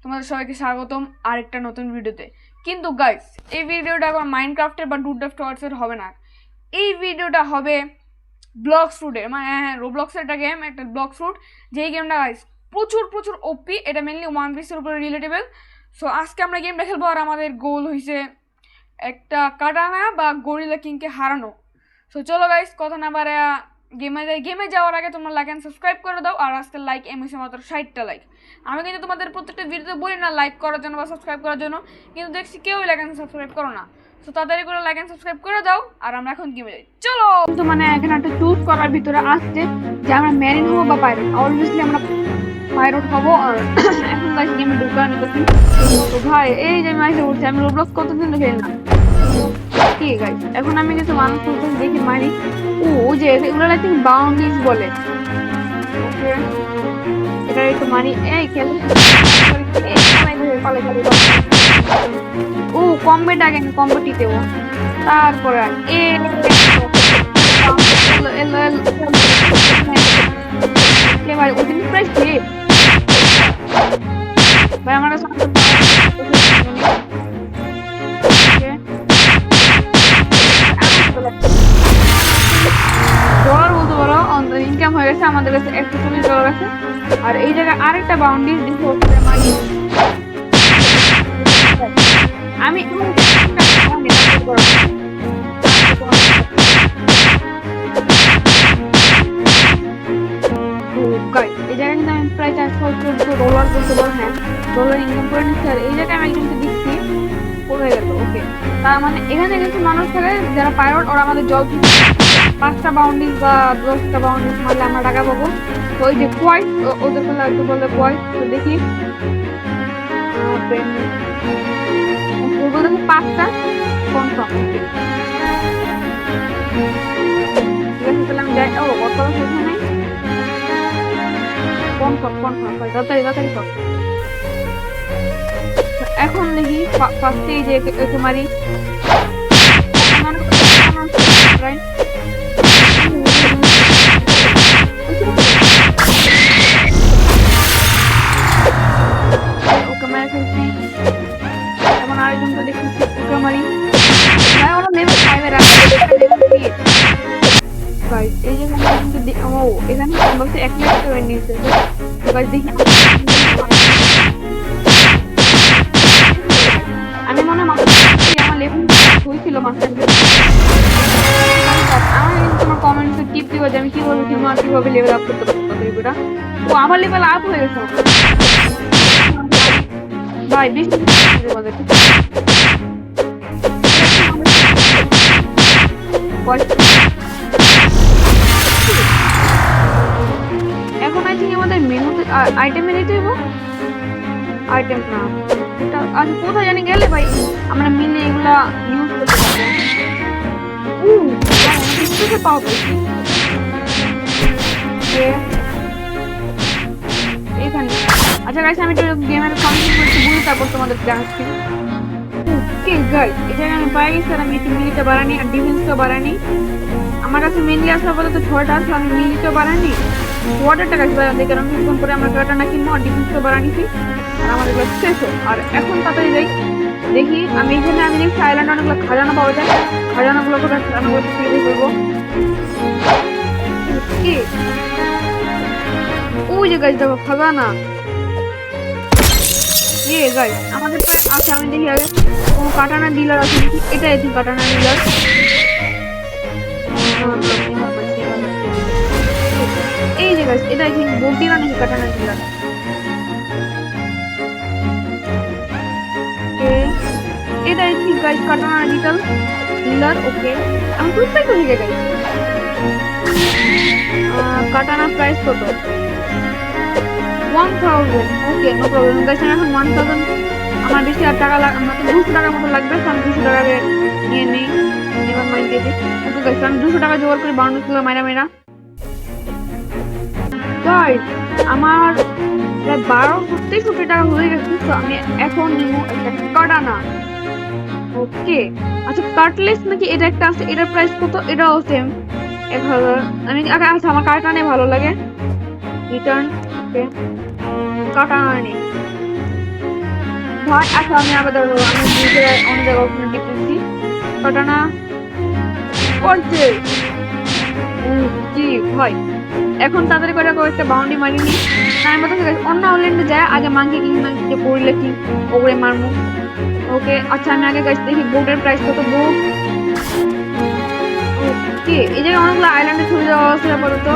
তোমাদের সবাইকে স্বাগতম আরেকটা নতুন ভিডিওতে। কিন্তু গাইস, এই ভিডিওটা আবার মাইনক্রাফটের বা ডুডক্রাফট ওয়ার্সের হবে না। এই ভিডিওটা হবে ব্লক্স ফ্রুটের, মানে রোব্লক্সের একটা গেম, একটা ব্লক্স ফ্রুট, যেই গেমটা গাইস প্রচুর প্রচুর ওপি। এটা মেনলি ওয়ান পিসের উপরে রিলেটেবল। সো আজকে আমরা গেমটা খেলবো, আর আমাদের গোল হয়েছে একটা কাটানা বা গরিলা কিংকে হারানো। সো চলো গাইস, কথা না বাড়ে গেমে যাওয়ার আগে তোমরা লাইক অ্যান্ড সাবস্ক্রাইব করে দাও। আর আজকের লাইক এমএসি মাত্র 60টা লাইক। আমি কিন্তু তোমাদের প্রত্যেকটা ভিডিওতে বলি না লাইক করার জন্য বা সাবস্ক্রাইব করার জন্য, কিন্তু দেখছি কেউই লাইক অ্যান্ড সাবস্ক্রাইব করো না। সো তাড়াতাড়ি করে লাইক অ্যান্ড সাবস্ক্রাইব করে দাও, আর আমরা এখন গেমে যাই। চলো। তো মানে এখানে একটা চুজ করার ভিতরে আসছে যে আমরা ম্যারিন হবো বা পাইরট। অবভিয়াসলি আমরা পাইরট হবো। আর এখন গাইস গেমে ঢুকা নিতেছি। তো ভাই এই যে আমি এসে উঠছি, আমি রোব্লক্স কতদিন খেলি না। ঠিক আছে, এখন আমি কিছু মানুষ দেখি মারি। ওই যে এগুলো আই থিঙ্ক বাউন্ডারিজ বলে। ওকে, এটা একটু মারি। এই খেলে ও কম্বেট আগে কম্বোটি দেবো, তারপরে ভাই ওদিন প্রায় ভাই আমার ডলার বলতে পারো ইনকাম হয়ে গেছে আমাদের কাছে $140 আছে। আর এই জায়গায় আরেকটা বাউন্ডারি আমি এই জায়গায় কিন্তু আমি প্রায় $400 বলতে পারো। হ্যাঁ, ডলার ইনকাম করে নিচ্ছি। আর এই জায়গায় আমি একজনকে দিচ্ছি, হয়ে গেল। ওকে, তার মানে এখানে কিছু মানুষ থাকে যারা পাইরট, ওরা আমাদের জল 5টা বাউন্ডারি বা 10টা বাউন্ডারি মারলে আমরা টাকা পাবো। তো ওই যে কোয়াইট, ওদের বলে কোয়াইট। তো দেখি 5টা কনফার্ম। ঠিক আছে, তাহলে আমি যাই। ও কত শেষ নাই, কনফার্ম তাড়াতাড়ি সব। এখন দেখি ফার্স্টে যে একে মারি। ওকে মারি ফেলছি। এখন আরেকজনকে দেখি ওকে মারি। ভাই ওরা লেভেল 5 এর আছে, গাইস এই যে ও এখানে বলতে 1 লাখ করে নিয়েছে। তো গাইস দেখি আমি মনে আমার লেভেল হয়েছিল মাস্টার। আমার তোমার কমেন্টসে টিপ দিও যে আমি কিভাবে খেলবো আর কিভাবে লেভেল আপ করতে পারবো লেভেলটা। তো আমার লেভেল আপ হয়ে গেছে ভাই, বেশি এখন আই থিঙ্ক আমাদের মেনুতে আইটেমে নিতে হইব। আইটেম না, এটা আজ কোথায় জানি গেলে ভাই আমরা মিলে এগুলা ইউজ করতে পারবো। কিছু পাওয়া পেয়েছি এখানে। আচ্ছা গাইস, আমি একটু গেমের কন্টিনিউ করতে বলি, তারপর তোমাদের জানাচ্ছি। ওকে গাইস, এই জায়গায় আমি পাই গেছি। আর আমি একটু মিলিটা বাড়ানি আর ডিফেন্সটা বাড়ানি। আমার কাছে মেনলি আসলে আপাতত 6টা আছে, আমি মিলিটা বাড়ানি। ওয়াটারটা কাছে বাড়ানি, কারণ কিছুক্ষণ পরে আমরা কাটানা কিনবো আর ডিফেন্সটা বাড়ানিছি। আর আমাদের কাছে শেষ হোক। আর এখন তাড়াতাড়ি যাই, দেখি আমি এখানে আমি দেখছি আইল্যান্ডে অনেকগুলো খাজানা পাওয়া যায়। খাজানাগুলো করে খাজানাগুলো তৈরি করবো। ওই যে গাছ দেখো খাজানা। গাইস আমাদের আছে, আমি দেখি আগে কোনো কাটানা ডিলার আছে নাকি। এটা এটি কাটানা ডিলার। এই যে গাইস এটা আই থিঙ্ক বটিরা নাকি কাটানা ডিলার। এটা I think guys katana dealer. Okay, আমি বুঝতেই তো লিখে গাইস কাটানা প্রাইস কত? 1000। Okay, no problem guys. এখন 1000 আমার বেশি আর টাকা আমার তো 200 টাকার মতো লাগবে। আমি 200 টাকা নিয়ে নেই, এবার মাইন দিয়ে দিই। ওকে গাইস, আমি 200 টাকা জোগাড় করে বাউন্ডারিগুলো মাইরা গাইস আমার প্রায় 12-13 টাকা হয়ে গেছে। তো আমি এখন নিব একটা কাটানা। ওকে, আচ্ছা কাটলেস নাকি এটা একটা আছে, এটার প্রাইস কত? এটাও সেম 1000। আমি আচ্ছা আমার কাটানে ভালো লাগে। রিটার্ন। ওকে, কাটানা নিই। ভাই আচ্ছা আমি আবার দেখো আমি নিজে অন্য জায়গায় ওখানে দেখতেছি ঘটনা করছে জি ভাই এখন তাড়াতাড়ি করে একটা বাউন্ডি মারিনি না আমি বলতে অন্য আউটল্যান্ডে যায় আগে মাঙ্কি কিং মাঙ্কিকে পড়লে কি ওপরে মারমু ওকে আচ্ছা আমি আগে গাছ দেখি বোটের প্রাইস কত বোট ওকে এই জায়গায় অনেকগুলো আইল্যান্ডে ছুটে যাওয়া আছে আপাতত